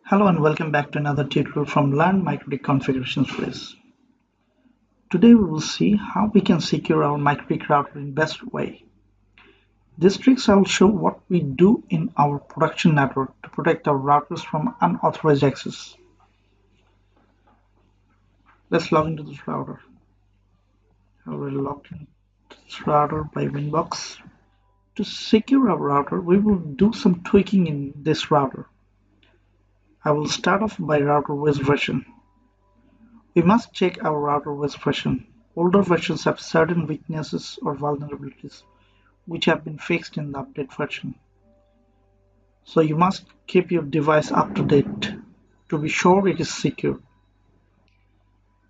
Hello and welcome back to another tutorial from Learn Mikrotik Configurations Series. Today we will see how we can secure our Mikrotik router in best way. These tricks I will show what we do in our production network to protect our routers from unauthorized access. Let's log into this router. I already logged into this router by Winbox. To secure our router, we will do some tweaking in this router. I will start off by RouterOS version. We must check our RouterOS version. Older versions have certain weaknesses or vulnerabilities which have been fixed in the update version. So you must keep your device up to date to be sure it is secure.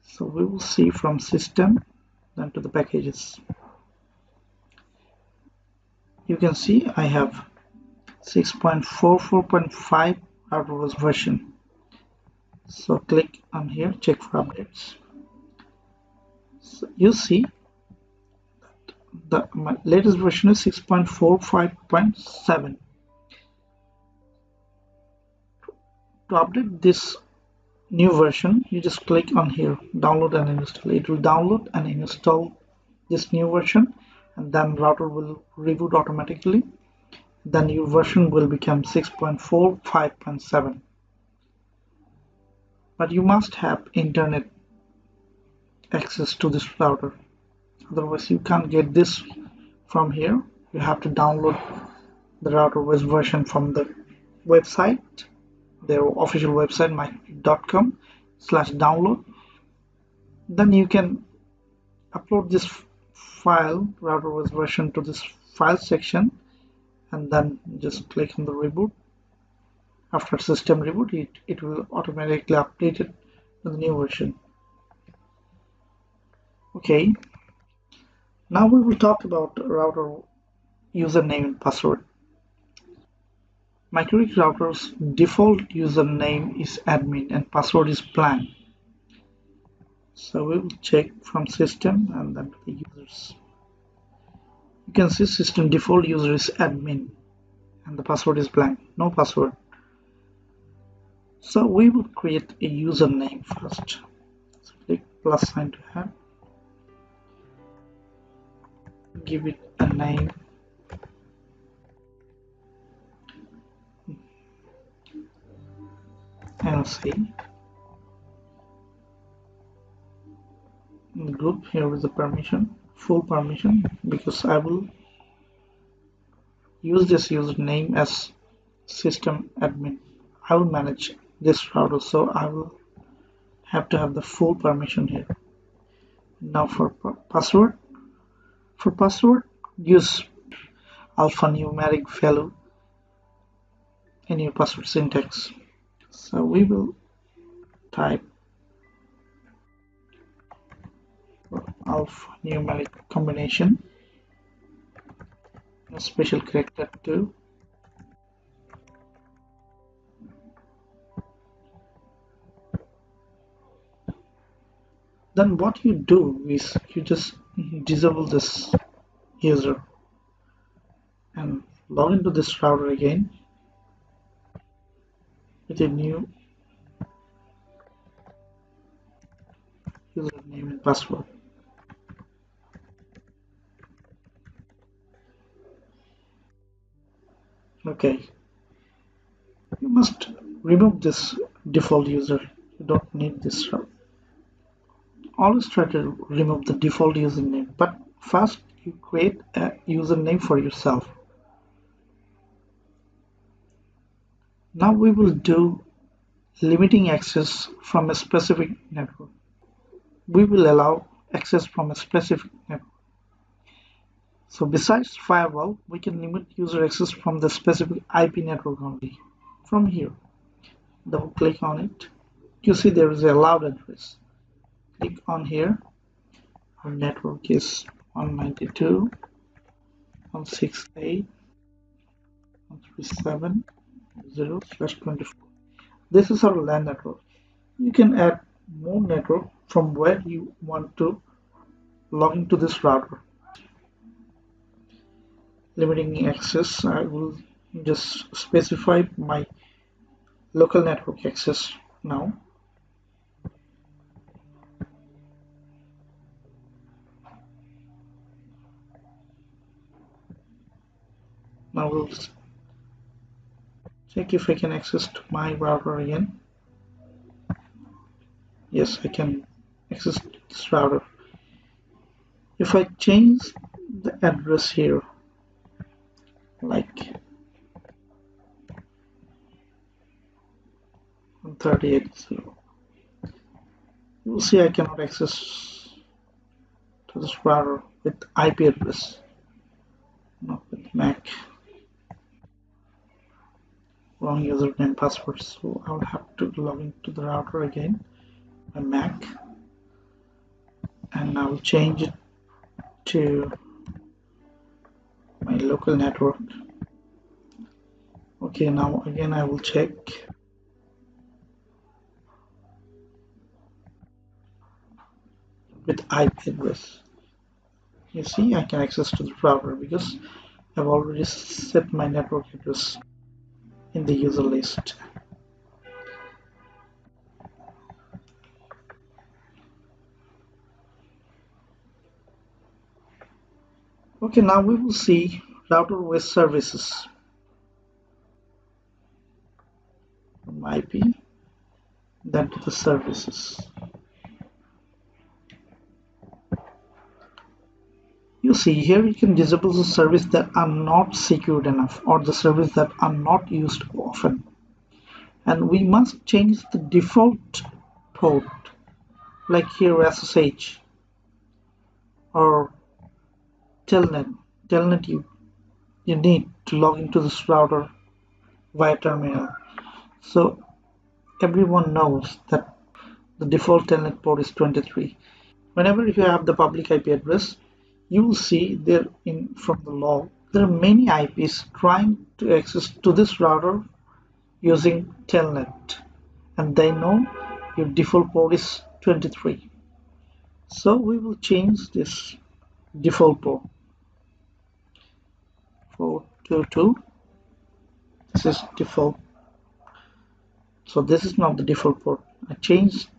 So we will see from system then to the packages. You can see I have 6.44.5 RouterOS version. So click on here, check for updates. So you see my latest version is 6.45.7. To update this new version, you just click on here, download and install. It will download and install this new version, and then router will reboot automatically. The new version will become 6.45.7. But you must have internet access to this router, otherwise you can't get this from here. You have to download the RouterOS version from the website, their official website, mikrotik.com/download. Then you can upload this file, RouterOS version, to this file section, and then just click on the reboot. After system reboot, it will automatically update it to the new version. Okay, now we will talk about router username and password. Mikrotik router's default username is admin and password is blank. So we will check from system and then to the users. You can see system default user is admin and the password is blank, no password. So we will create a username first. So click plus sign to add. Give it a name. And say group. Here is the permission, full permission, because I will use this username as system admin. I will manage this router, so I will have to have the full permission here. Now for password, use alphanumeric value in your password syntax. So we will type alphanumeric combination, a special character 2. Then what you do is you just disable this user and log into this router again with a new username and password. Okay, you must remove this default user. You don't need this router. Always try to remove the default username, but first you create a username for yourself. Now we will do limiting access from a specific network. We will allow access from a specific network. So besides firewall, we can limit user access from the specific IP network only. From here, double click on it. You see there is a allowed address. Click on here. Our network is 192.168.137.0/24. This is our LAN network. You can add more network from where you want to log into this router. Limiting access, I will just specify my local network access now. Now we'll check if I can access to my router again. Yes, I can access this router. If I change the address here, like 138.0, you will see I cannot access to this router with IP address, not with MAC. Wrong username password, so I'll have to log into the router again, my MAC, and I'll change it to my local network. Okay, now again I will check. With IP address, you see I can access to the router because I've already set my network address in the user list. Okay, now we will see RouterOS Services from IP, then to the services. You see here you can disable the service that are not secured enough or the service that are not used often. And we must change the default port, like here SSH or Telnet. Telnet you need to log into this router via terminal. So everyone knows that the default telnet port is 23. Whenever you have the public IP address, you will see there from the log there are many IPs trying to access to this router using telnet, and they know your default port is 23. So we will change this default port 422. This is default. So this is not the default port. I changed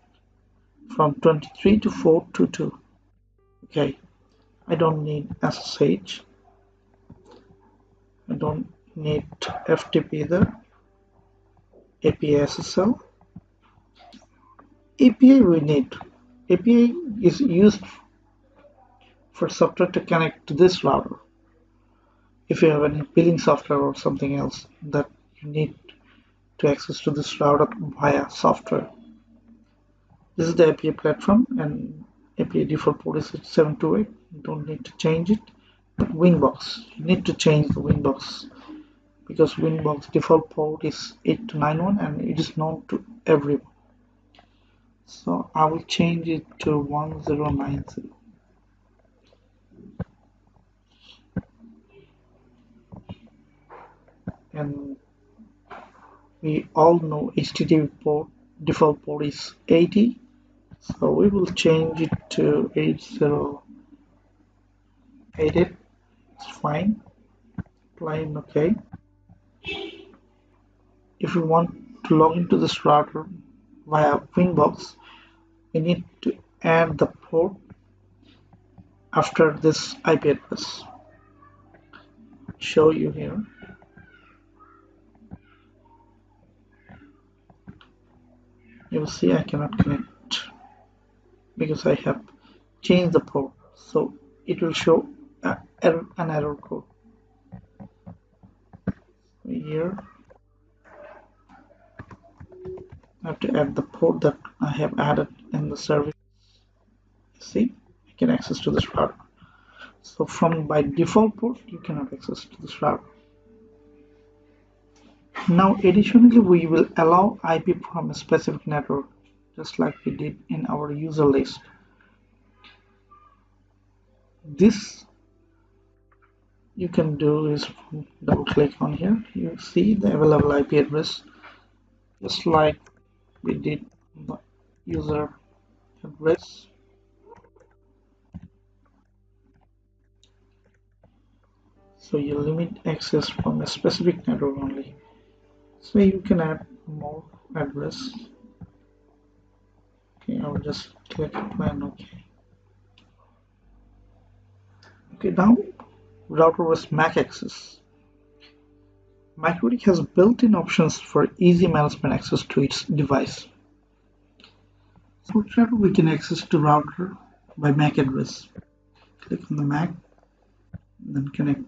from 23 to 422. Okay, I don't need SSH. I don't need FTP either. API SSL. API we need. API is used for software to connect to this router. If you have any billing software or something else that you need to access to this router via software. This is the API platform, and API default port is 728. You don't need to change it. But Winbox, you need to change the Winbox because Winbox default port is 8291 and it is known to everyone. So I will change it to 1090. And we all know HTTP port default port is 80. So we will change it to 8088. It's fine. Apply OK. If we want to log into this router via Winbox, we need to add the port after this IP address. I'll show you here. You will see I cannot connect because I have changed the port, so it will show an error code here. I have to add the port that I have added in the service. See, I can access to this router. So from by default port you cannot access to this router. Now additionally we will allow IP from a specific network, just like we did in our user list. This you can do is double click on here. You see the available IP address, just like we did the user address. So you limit access from a specific network only. So you can add more address. Okay, I'll just click plan OK. Okay, now RouterOS MAC Access. Mikrotik has built-in options for easy management access to its device. So we can access the router by MAC address. Click on the MAC, then connect.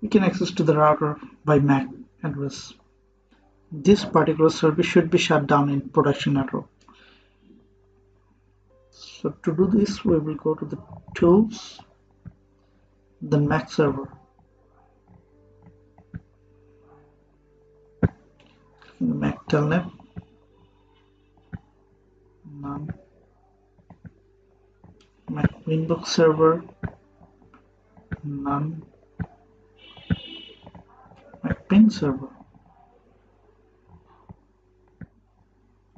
We can access to the router by MAC address. This particular service should be shut down in production network. So to do this, we will go to the tools, then MAC server. In the MAC telnet, none. MAC Winbox server, none. MAC pin server,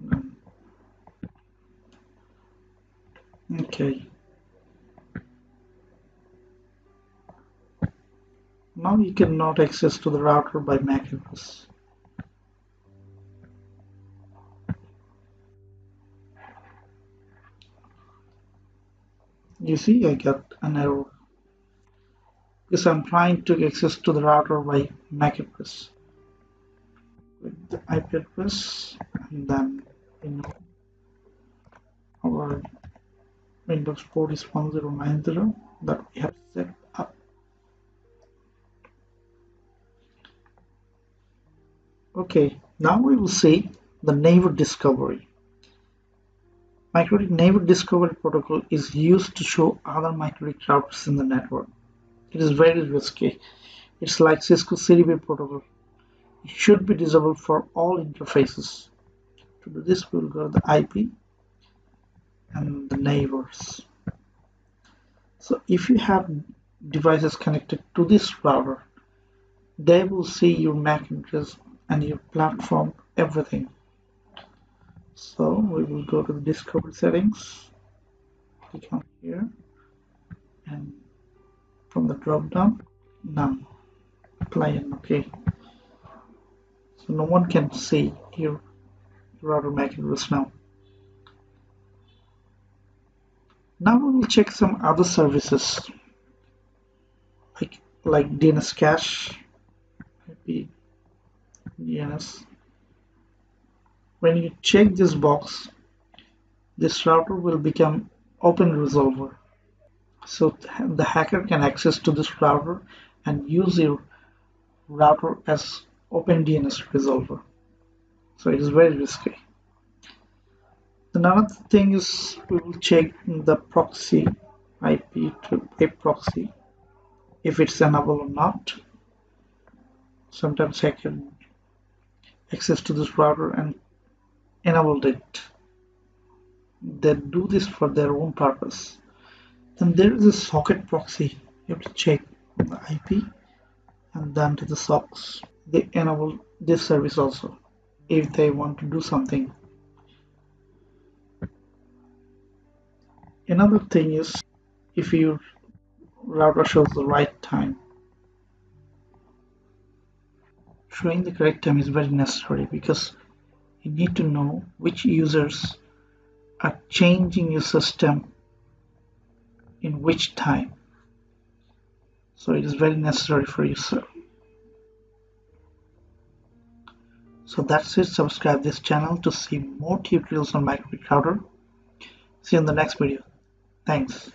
none. Okay. Now you cannot access to the router by MAC address. You see, I got an error because I'm trying to access to the router by MAC address with the IP address, and then our Windows port is 1090 that we have set up. Okay, now we will see the neighbor discovery. Mikrotik neighbor discovery protocol is used to show other Mikrotik routers in the network. It is very risky. It's like Cisco CDP protocol. It should be disabled for all interfaces. To do this, we will go to the IP and the neighbors. So if you have devices connected to this router, they will see your MAC address and your platform, everything. So we will go to the discovery settings, click on here, and from the drop down, none, apply and OK. So no one can see your router MAC address now. Now we will check some other services like DNS cache, maybe DNS. When you check this box, this router will become open resolver. So the hacker can access to this router and use your router as open DNS resolver. So it is very risky. Another thing is we will check the proxy IP to a proxy if it's enabled or not. Sometimes hacker access to this router and enabled it. They do this for their own purpose. Then there is a socket proxy. You have to check on the IP and then to the socks. They enable this service also if they want to do something. Another thing is if your router shows the right time. Showing the correct time is very necessary because you need to know which users are changing your system in which time. So it is very necessary for you, sir. So that's it. Subscribe this channel to see more tutorials on Mikrotik Router. See you in the next video. Thanks.